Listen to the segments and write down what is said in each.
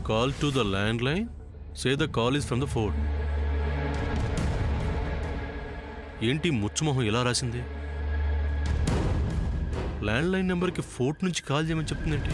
Call to the land line, say the call is from the fort. ఏంటి ముచ్చుమొహం ఇలా రాసింది? Land line నెంబర్కి fort నుంచి కాల్ చేయమని చెప్తుందేంటి?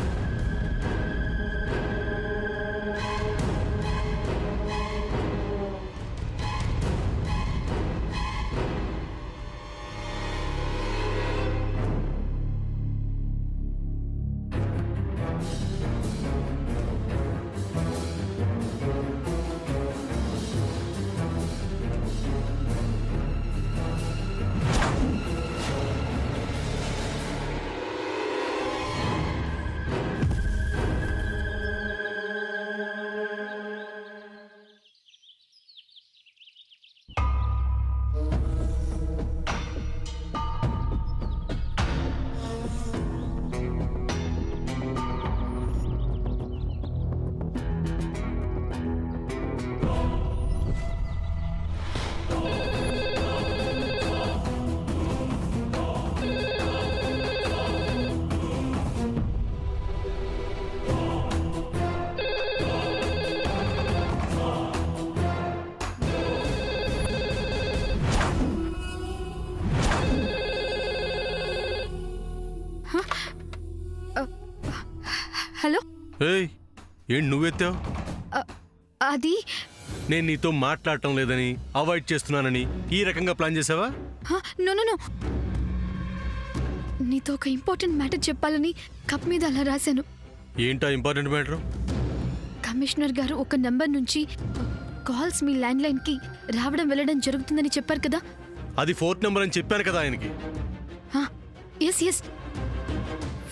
హలో. ఏయ్, ఏంటి నువ్వెత్తావు? అది నేను నీతో మాట్లాడటం లేదని, అవాయిడ్ చేస్తున్నానని ఈ రకంగా ప్లాన్ చేసావా? నో నో నో, నీతో ఒక ఇంపార్టెంట్ మ్యాటర్ చెప్పాలని కప్ మీద అలా రాశాను. ఏంటా ఇంపార్టెంట్ మ్యాటర్? కమిషనర్ గారు ఒక నంబర్ నుంచి కాల్స్ మీ ల్యాండ్ లైన్కి రావడం వెళ్ళడం జరుగుతుందని చెప్పారు కదా. అది ఫోర్త్ నెంబర్ అని చెప్పాను కదా ఆయనకి. ఎస్ ఎస్,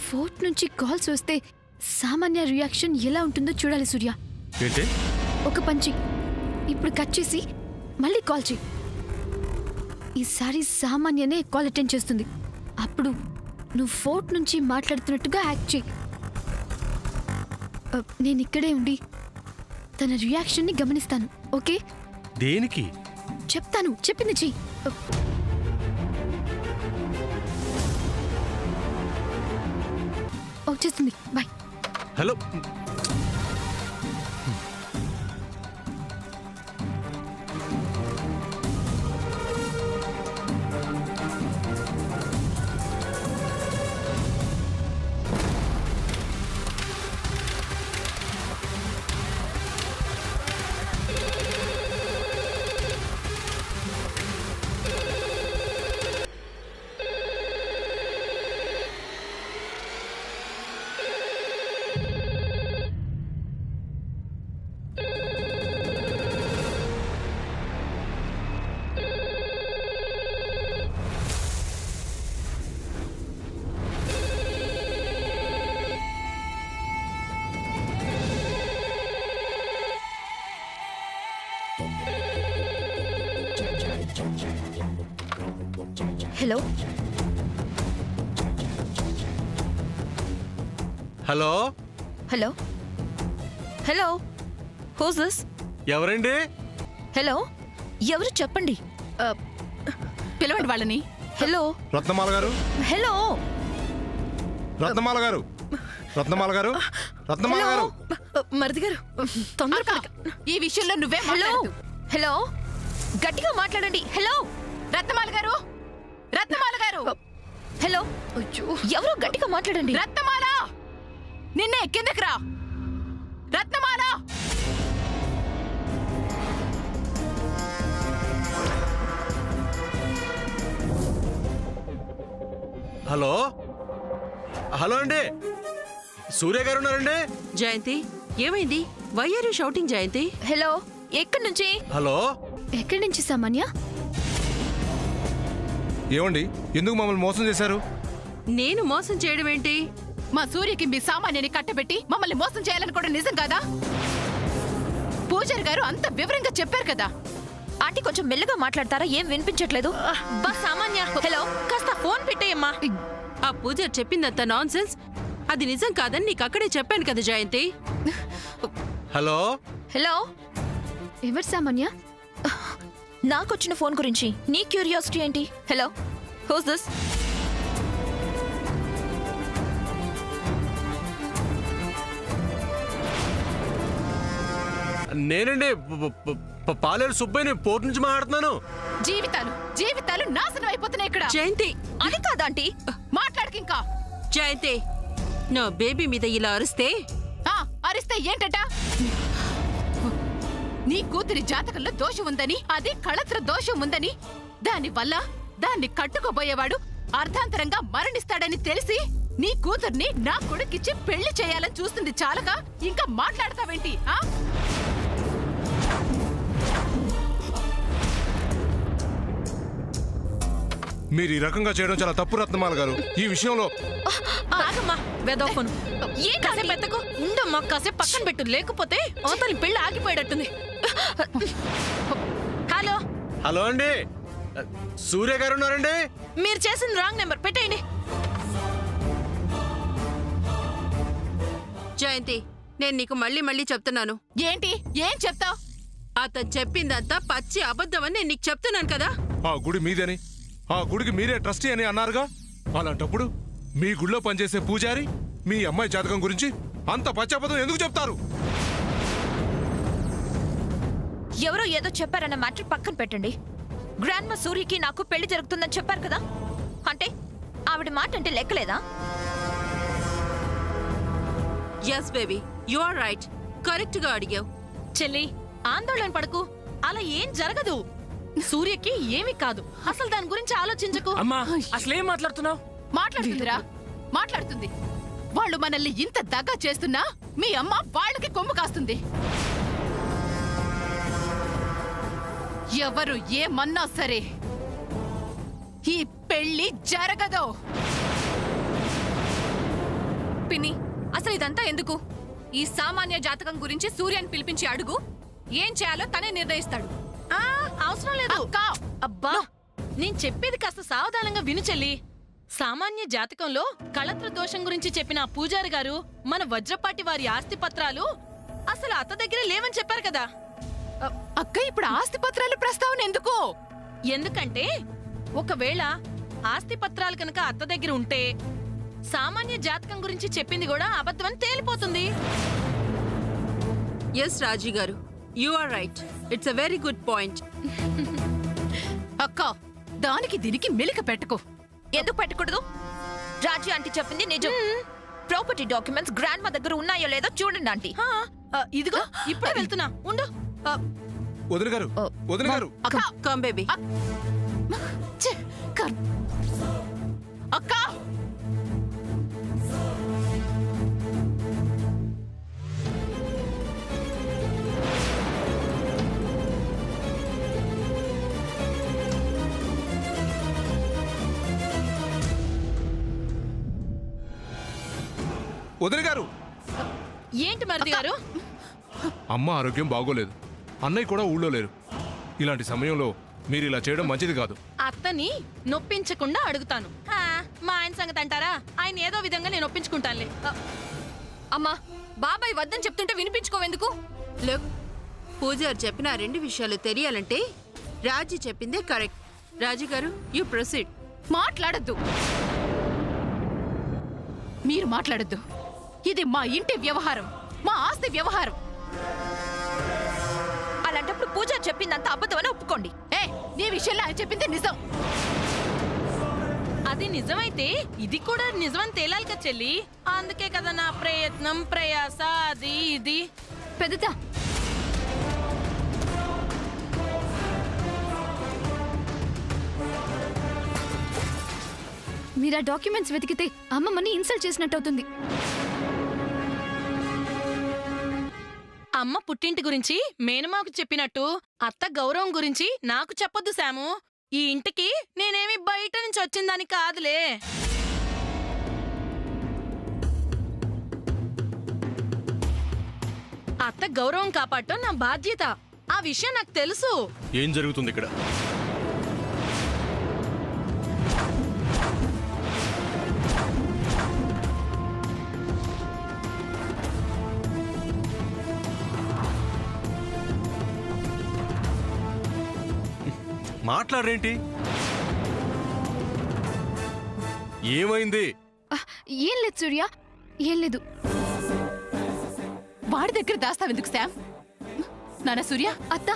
ఫోర్త్ నుంచి కాల్స్ వస్తే సామాన్య రియాక్షన్ ఎలా ఉంటుందో చూడాలి సూర్య. ఏంటి? ఒక పంచి ఇప్పుడు కట్ చేసి మళ్ళీ కాల్ చేయి. ఈసారి సామాన్యనే కాల్ అటెండ్ చేస్తుంది. అప్పుడు నువ్వు ఫోర్త్ నుంచి మాట్లాడుతున్నట్టుగా యాక్ట్ చేయి. నేను ఇక్కడే ఉండి తన రియాక్షన్ని గమనిస్తాను. ఓకే? దేనికి? చెప్తాను, చెప్పింది చెయ్యి. వచ్చేస్తుంది. Bye. Hello. Hello. Hello. Hello. Hello. Who's this? ఎవరండి? హలో, ఎవరు చెప్పండి. పిలవండి వాళ్ళని. హలో. రత్నమాల గారు. హలో. రత్నమాల గారు. రత్నమాల గారు. రత్నమాల గారు. మరిది గారు, తొందరగా ఈ విషయంలో నువ్వే హలో. మాట్లాడద్దు. హలో, గట్టిగా మాట్లాడండి. హలో. రత్నమాల గారు, రత్నమాల గారు. హలో. ఎవరు గట్టిగా మాట్లాడండి. రత్నమాల, నిన్నే కిందకి రా. రత్నమాల. హలో. హలో అండి, సూర్య గారు ఉన్నారండి? జయంతి, ఏమైంది? Why are you shouting Jayanthi? Hello, ఎక్కడి నుంచి? హలో. ఎక్కడి నుంచి సామాన్య? ఏమండి, ఎందుకు మమ్మల్ని మోసం చేశారు? నేను మోసం చేయడం ఏంటి? మా సూర్యకి మీ సామాన్యాన్ని కట్టబెట్టి మమ్మల్ని మోసం చేయాలని కూడా నిజం కాదా? పూజారి గారు అంత వివరంగా చెప్పారు కదా. ఆంటీ కొంచెం మెల్లగా మాట్లాడతారా? ఏం వినిపించట్లేదు. బా సామాన్య. హలో, కాస్త ఫోన్ పెట్టేయమ్మా. ఆ పూజారి చెప్పిందంత నాన్సెన్స్. అది నిజం కాదని నీకు అక్కడే చెప్పాను కదా జయంతి. హలో. హలో, ఎవరు సామాన్య? నాకొచ్చిన ఫోన్ గురించి నీ క్యూరియాసిటీ ఏంటి? Hello, who's this? నేనండి పాలేరు సుబ్బయ్యని పోర్టు నుంచి మాట్లాడుతున్నాను. జీవితాలు నాశనం అయిపోతున్నాయి ఇక్కడ. జయంతి, అది కాదంటీ, మాట్లాడక ఇంకా. జయంతి, నా బేబీ మీద ఇలా అరిస్తే అరిస్తే ఏంటట? నీ కూతురి జాతకంలో దోషం ఉందని, అది కళత్ర దోషం ఉందని, దానివల్ల దాన్ని కట్టుకోబోయేవాడు అర్ధాంతరంగా మరణిస్తాడని తెలిసి నీ కూతుర్ని నా కొడుకిచ్చి పెళ్లి చేయాలని చూస్తుంది చాలగా ఇంకా మాట్లాడతావేంటి? మీరు ఈ రకంగా చేయడం చాలా తప్పు రత్నమాల గారు. ఈ విషయంలో ఆగమ్మా, వెదోఫోను కాసేపు ఎత్తకు ఉండమ్మా, కాసేపు పక్కన పెట్టు, లేకపోతే అవతలి పెళ్లి ఆగిపోయేటట్టుంది. హలో హలో అండి, సూర్య గారు ఉన్నారండి? మీరు చేసిన రాంగ్ నెంబర్ పెట్టేయండి. జయంతి, నేను నీకు మళ్ళీ చెప్తున్నాను. ఏంటి ఏం చెప్తావ్? అతను చెప్పిందంతా పచ్చి అబద్ధమని నేను నీకు చెప్తున్నాను కదా. ఆ గుడి మీదని, ఆ గుడికి మీరే ట్రస్టీ అని అన్నారుగా. అలాంటప్పుడు మీ గుడిలో పనిచేసే పూజారి మీ అమ్మాయి జాతకం గురించి అంత పచ్చబద్ధం ఎందుకు చెప్తారు? ఎవరో ఏదో చెప్పారన్న మ్యాటర్ పక్కన పెట్టండి. గ్రాండ్ మా సూర్యకి నాకు పెళ్లి జరుగుతుందని చెప్పారు కదా, అంటే ఆవిడ మాట అంటే లెక్కలేదా? Yes baby, you are right. Correct గా అడిగావు. చెల్లి, ఆందోళన పడకు, అలా ఏం జరగదు. సూర్యకి ఏమీ కాదు, అసలు దాని గురించి ఆలోచించకు. అమ్మా, అసలేం మాట్లాడుతున్నావు? మాట్లాడుతుందిరా, మాట్లాడుతుంది. వాళ్ళు మనల్ని ఇంత దగ్గర చేస్తున్నా మీ అమ్మ వాళ్ళకి కొమ్ము కాస్తుంది. ఎవరు ఏమన్నా సరే ఈ పెళ్లి జరగదు. పిన్ని, అసలు ఇదంతా ఎందుకు? ఈ సామాన్య జాతకం గురించి సూర్యని పిలిపించి అడుగు, ఏం చేయాలో తనే నిర్ణయిస్తాడు. అవసరం లేదు. అక్కా, అబ్బా, నేను చెప్పేది కాస్త సావధానంగా విను చెల్లి. సామాన్య జాతకంలో కళత్ర దోషం గురించి చెప్పిన ఆ పూజారి గారు మన వజ్రపాటి వారి ఆస్తి పత్రాలు అసలు అత్త దగ్గర లేవని చెప్పారు కదా. అక్క ఇప్పుడు ఆస్తి పత్రాలు ప్రస్తావన ఎందుకు? ఎందుకంటే ఒకవేళ ఆస్తి పత్రాలు కనుక అత్త దగ్గర ఉంటే సామాన్య జాతకం గురించి చెప్పింది కూడా అబద్ధమని తేలిపోతుంది. ఎస్ రాజీ గారు, you are right. It's a very good point. అక్క, దానికి దీనికి మెలిక పెట్టుకో. ఎందుకు పెట్టకూడదు? రాజీ ఆంటీ చెప్పింది నిజం. ప్రాపర్టీ డాక్యుమెంట్స్ గ్రాండ్ మా దగ్గర ఉన్నాయో లేదో చూడండి ఆంటీ. ఇదిగో ఇప్పుడే వెళ్తున్నా, ఉండు. వదిన గారు, వదిన గారు, కమ్ బేబీ. ఛే, అక్క, వదిన గారు. ఏంటి మరిది గారు? అమ్మ ఆరోగ్యం బాగోలేదు, అన్నయ్య కూడా ఊళ్ళో లేరు. ఇలాంటి సమయంలో మీరు ఇలా చేయడం మంచిది కాదు. అత్తని నొప్పించకుండా అడుగుతాను. మా ఆయన సంగతి అంటారా? ఆయన ఏదో విధంగా నేను ఒప్పించుకుంటానులే. అమ్మా, బాబాయ్ వద్దని చెప్తుంటే వినిపించుకోవెందుకు? లుక్, పూజారి చెప్పిన ఆ రెండు విషయాలు తెలియాలంటే రాజీ చెప్పిందే కరెక్ట్. రాజీ గారు, యు ప్రొసీడ్. మాట్లాడద్దు. మీరు మాట్లాడద్దు. ఇది మా ఇంటి వ్యవహారం, మా ఆస్తి వ్యవహారం. అలాంటప్పుడు పూజ చెప్పిందంత అబద్ధమని ఒప్పుకోండి. నీ విషయంలో ఆయన చెప్పింది నిజం. అది నిజమైతే ఇది కూడా నిజమని తేలాలి కదా చెల్లి. అందుకే కదా నా ప్రయత్నం, ప్రయాస, అది ఇది. పెద్దదా, మీరు ఆ డాక్యుమెంట్స్ వెతికితే అమ్మమ్మని ఇన్సల్ట్ చేసినట్టు అవుతుంది. అమ్మ పుట్టింటి గురించి మేనమాకు చెప్పినట్టు అత్త గౌరవం గురించి నాకు చెప్పొద్దు శాము. ఈ ఇంటికి నేనేమి బయట నుంచి వచ్చిందని కాదులే. అత్త గౌరవం కాపాడటం నా బాధ్యత. ఆ విషయం నాకు తెలుసు. ఏం జరుగుతుంది ఇక్కడ? మాట్లాడరేంటి? ఏమైంది? ఏం లేదు సూర్య, ఏం లేదు. వాడి దగ్గర దాస్తావెందుకు శామ్? నాన్న సూర్య అత్త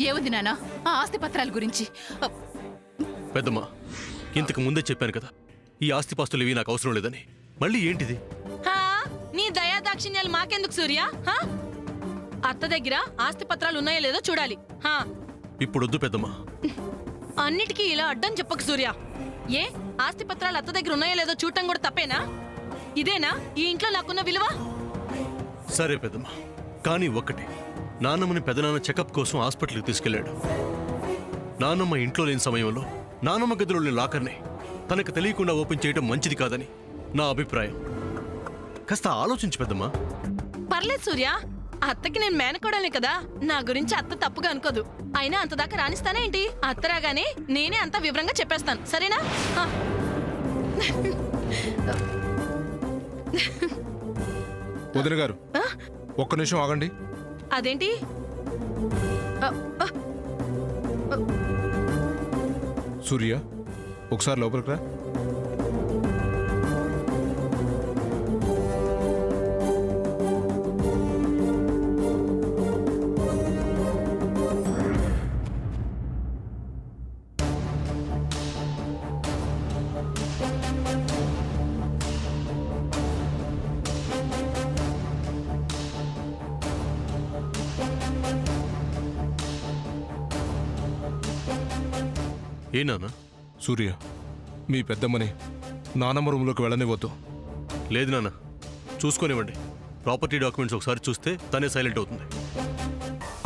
ఏముంది నాన్న ఆ ఆస్తి పత్రాల గురించి పెద్దమ్మా ఇంతకు ముందే చెప్పాను కదా ఈ ఆస్తిపాస్తులు ఇవి నాకు అవసరం లేదని. మళ్ళీ ఏంటిది? హా, నీ దయా దాక్షిణ్యాలు మాకెందుకు సూర్య? హా? అత్త దగ్గర ఆస్తి పత్రాలు ఉన్నాయో లేదో చూడాలి. హా, ఇప్పుడు వద్దు పెద్దమ్మా. అన్నిటికీ ఇలా అడ్డం చెప్పకు సూర్య. ఏ ఆస్తి పత్రాలు అత్త దగ్గర ఉన్నాయో లేదో చూడటం కూడా తప్పేనా? ఇదేనా ఈ ఇంట్లో నాకున్న విలువ? సరే పెద్దమ్మా, కానీ ఒక్కటి, నాన్నమ్మని పెదనాన్న చెకప్ కోసం హాస్పిటల్కి తీసుకెళ్లాడు. నాన్నమ్మ ఇంట్లో లేని సమయంలో నాన్నమ్మ గదిలో లేని లాకర్ని తనకు తెలియకుండా ఓపెన్ చేయడం మంచిది కాదని నా అభిప్రాయం. కాస్త ఆలోచించు పెద్దమ్మా. పర్లేదు సూర్య, అత్తకి నేను మేనకోడలే కదా, నా గురించి అత్త తప్పుగా అనుకోదు. అయినా అంతదాకా రాణిస్తానే ఏంటి? అత్త రాగానే నేనే అంత వివరంగా చెప్పేస్తాను, సరేనా? హా. వదిన గారు ఒక్క నిమిషం ఆగండి. అదేంటి? సూర్య ఒకసారి లోపలికి రా. ఏ నాన్న? సూర్య మీ పెద్దమ్మని నానమ్మ రూమ్లోకి వెళ్ళనివ్వద్దు. లేదు నాన్న, చూసుకోనివ్వండి. ప్రాపర్టీ డాక్యుమెంట్స్ ఒకసారి చూస్తే తనే సైలెంట్ అవుతుంది.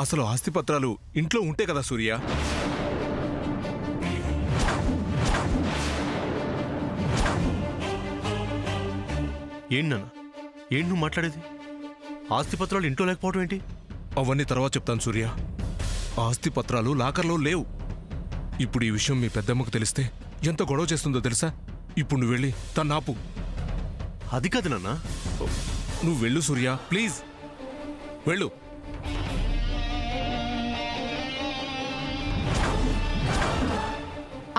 అసలు ఆస్తి పత్రాలు ఇంట్లో ఉంటే కదా సూర్య. ఏంటి నాన్న, ఏంటి నువ్వు మాట్లాడేది? ఆస్తి పత్రాలు ఇంట్లో లేకపోవడం ఏంటి? అవన్నీ తర్వాత చెప్తాను సూర్య. ఆస్తి పత్రాలు లాకర్లో లేవు. ఇప్పుడు ఈ విషయం మీ పెద్దమ్మకు తెలిస్తే ఎంత గొడవ చేస్తుందో తెలుసా? ఇప్పుడు నువ్వు వెళ్ళి తన్నాపు. అది కాదు నాన్న. నువ్వు వెళ్ళు సూర్య, ప్లీజ్ వెళ్ళు.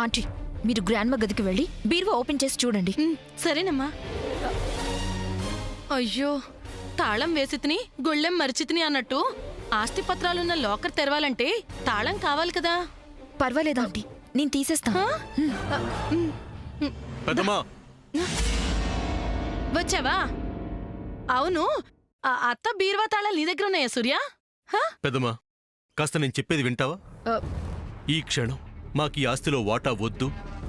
ఆంటీ, మీరు గ్రాండ్మా గదికి వెళ్ళి బీరువా ఓపెన్ చేసి చూడండి. సరేనమ్మా. అయ్యో, తాళం వేసితిని గొళ్ళెం మరిచితిని అన్నట్టు ఆస్తి పత్రాలున్న లాకర్ తెరవాలంటే తాళం కావాలి కదా. పర్వాలేదు ఆంటీ, నేను తీసేస్తా. పెద్దమ్మా, వచ్చావా? అవును, ఆ అత్త బీరువా తాళాలు నీ దగ్గర ఉన్నాయా సూర్య? హా? పెద్దమ్మా, కాస్త నేను చెప్పేది వింటావా? ఈ క్షణం మాకు ఈ ఆస్తిలో వాటా వద్దు,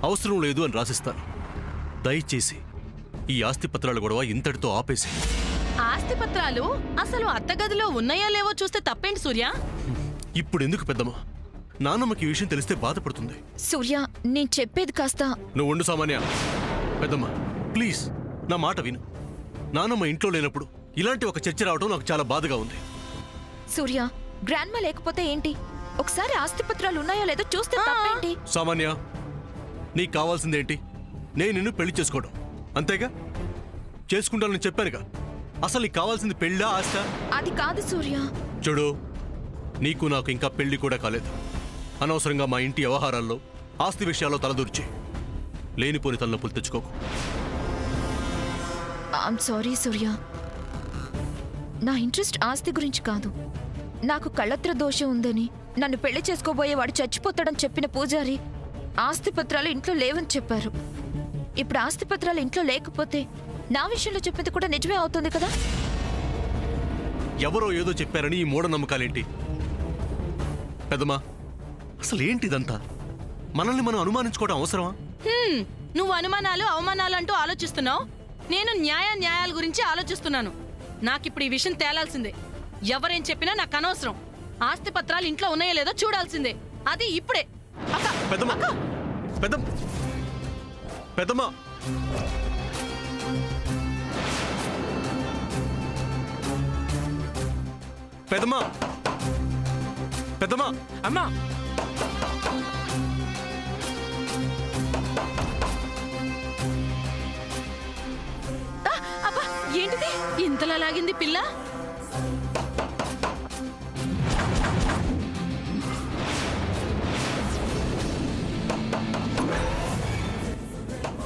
అవసరం లేదు అని రాసిస్తాను. దయచేసి ఈ ఆస్తి పత్రాల గొడవ ఇంతటితో ఆపేసి. ఆస్తి పత్రాలు అసలు అత్త గదిలో ఉన్నాయో లేవో చూస్తే తప్పేంటి సూర్య? ఇప్పుడు ఎందుకు పెద్దమ్మా? నాన్నమ్మకి ఈ విషయం తెలిస్తే బాధపడుతుంది. సూర్య, నేను చెప్పేది కాస్త. నువ్వు ఉండు సామాన్య. పెద్దమ్మా ప్లీజ్, నా మాట విను. నాన్నమ్మ ఇంట్లో లేనప్పుడు ఇలాంటి ఒక చర్చ రావడం నాకు చాలా బాధగా ఉంది. సూర్య, గ్రాండ్మా లేకపోతే ఏంటి? ఒకసారి ఆస్తి పత్రాలు ఉన్నాయో లేదో చూస్తే తప్పేంటి? సామాన్య, నీకు కావాల్సిందేంటి? నేను నిన్ను పెళ్లి చేసుకోవడం, అంతేగా? చేసుకుంటానని చెప్పానుగా. అసలు నీకు కావాల్సింది పెళ్ళా ఆస్తా? అది కాదు సూర్య. చూడు, నీకు నాకు ఇంకా పెళ్లి కూడా కాలేదు. అనవసరంగా మా ఇంటి వ్యవహారాల్లో ఆస్తి విషయాల్లో తలదూర్చి లేనిపోని తలనొప్పులు తెచ్చుకోకు. ఐమ్ సారీ సూర్య, నా ఇంట్రెస్ట్ ఆస్తి గురించి కాదు. నాకు కళత్ర దోషం ఉందని నన్ను పెళ్లి చేసుకోబోయేవాడు చచ్చిపోతాడని చెప్పిన పూజారి ఆస్తి పత్రాలు ఇంట్లో లేవని చెప్పారు. ఇప్పుడు ఆస్తి పత్రాలు ఇంట్లో లేకపోతే నా విషయంలో చెప్పింది కూడా నిజమే అవుతుంది కదా. ఎవరో ఏదో చెప్పారని ఈ మూఢనమ్మకాలేంటి? పెద్దమ్మా, అసలు ఏంటిదంతా? మనల్ని మనం అనుమానించుకోవడం అవసరమా? నువ్వు అనుమానాలు అవమానాలు అంటూ ఆలోచిస్తున్నావు, నేను న్యాయాల గురించి ఆలోచిస్తున్నాను. నాకిప్పుడు ఈ విషయం తేలాల్సిందే. ఎవరేం చెప్పినా నాకు అనవసరం. ఆస్తి పత్రాలు ఇంట్లో ఉన్నాయో లేదో చూడాల్సిందే, అది ఇప్పుడే. అక్క, పెద్దమ్మా, పెద్దమ్మ, పెద్దమ్మా. పెద్దమ్మా, పెద్దమ్మా. అమ్మా, అబ్బా, ఏంటిది ఇంతలా లాగింది పిల్ల?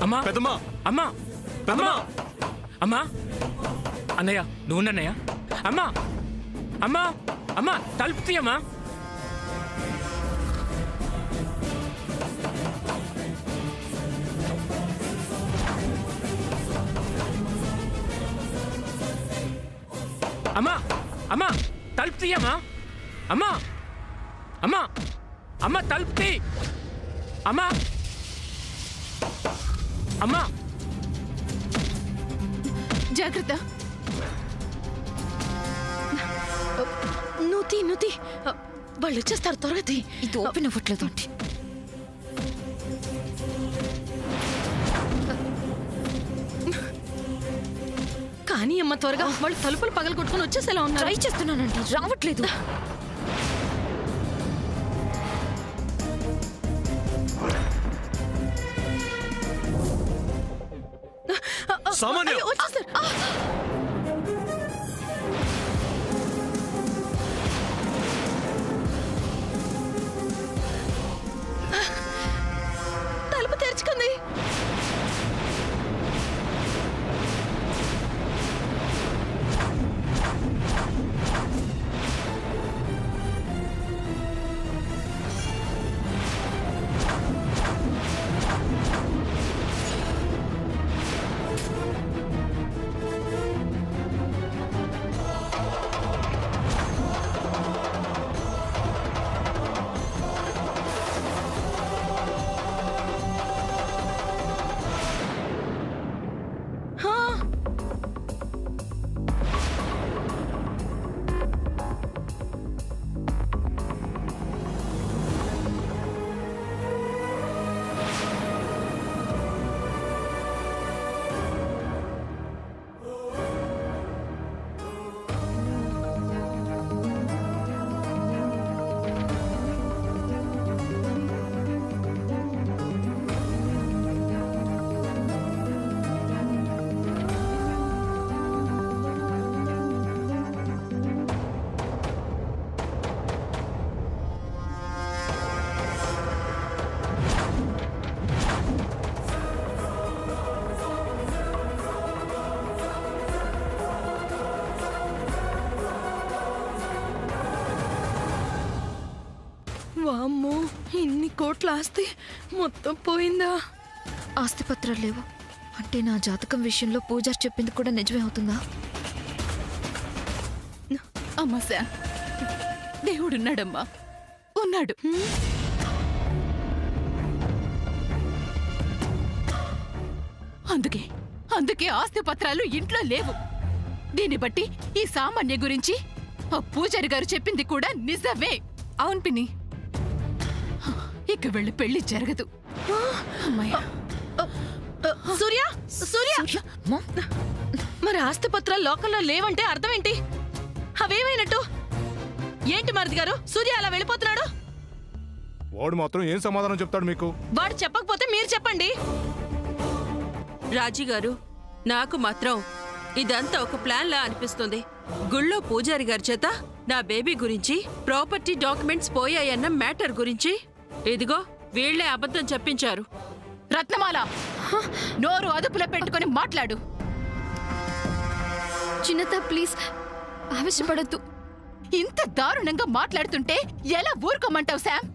అమ్మా, పెద్దమ్మా, అమ్మా, పెద్దమ్మా. అమ్మా. అన్నయ్య, నువ్వు అన్నయ్య. అమ్మా అమ్మా అమ్మా తలుపు తీయమ్మా. అమ్మా అమ్మా తలుపు తీయమ్మా. అమ్మా అమ్మా అమ్మా తలుపు తీ. అమ్మా అమ్మా జాగ్రత్త. నువ్వు వాళ్ళు వచ్చేస్తారు, త్వరగా తీ. ఇది ఓపెన్ అవ్వట్లేదు ఆంటీ. కానీ అమ్మ త్వరగా, వాళ్ళు తలుపులు పగలు కొట్టుకుని వచ్చేసేలా ఉన్నారు. ట్రై చేస్తున్నానండి, రావట్లేదు. సామాన్య అయ్యో, వచ్చేసారు. తలుపు తెరుచుకుంది. వామ్మో, ఇన్ని కోట్ల ఆస్తి మొత్తం పోయిందా? ఆస్తిపత్రాలు లేవు అంటే నా జాతకం విషయంలో పూజారి చెప్పింది కూడా నిజమే అవుతుందా? అమ్మా శామ్, దేవుడున్నాడమ్మా, ఉన్నాడు. అందుకే ఆస్తి పత్రాలు ఇంట్లో లేవు. దీన్ని బట్టి ఈ సామాన్య గురించి ఆ పూజారి గారు చెప్పింది కూడా నిజమే. అవును పిన్ని. ఇక వెళ్ళి పెళ్లి జరగదు. అమ్మాయి, సూర్య సూర్య, మరి ఆస్తి పత్రాలు లోకల్లో లేవంటే అర్థం ఏంటి? అవేమైనట్టు? ఏంటి మరిది గారు, సూర్య అలా వెళ్ళిపోతున్నాడు? వాడు మాత్రం ఏం సమాధానం చెప్తాడు మీకు? వాడు చెప్పకపోతే మీరు చెప్పండి. రాజీ గారు, నాకు మాత్రం ఇదంతా ఒక ప్లాన్ లా అనిపిస్తుంది. గుళ్ళో పూజారి గారి చేత నా బేబీ గురించి, ప్రాపర్టీ డాక్యుమెంట్స్ పోయాయన్న మ్యాటర్ గురించి ఇదిగో వీళ్లే అబద్ధం చెప్పించారు. రత్నమాల, నోరు అదుపులో పెట్టుకొని మాట్లాడు. చిన్నత ప్లీజ్ ఆవేశపడద్దు. ఇంత దారుణంగా మాట్లాడుతుంటే ఎలా ఊరుకోమంటావు శామ్?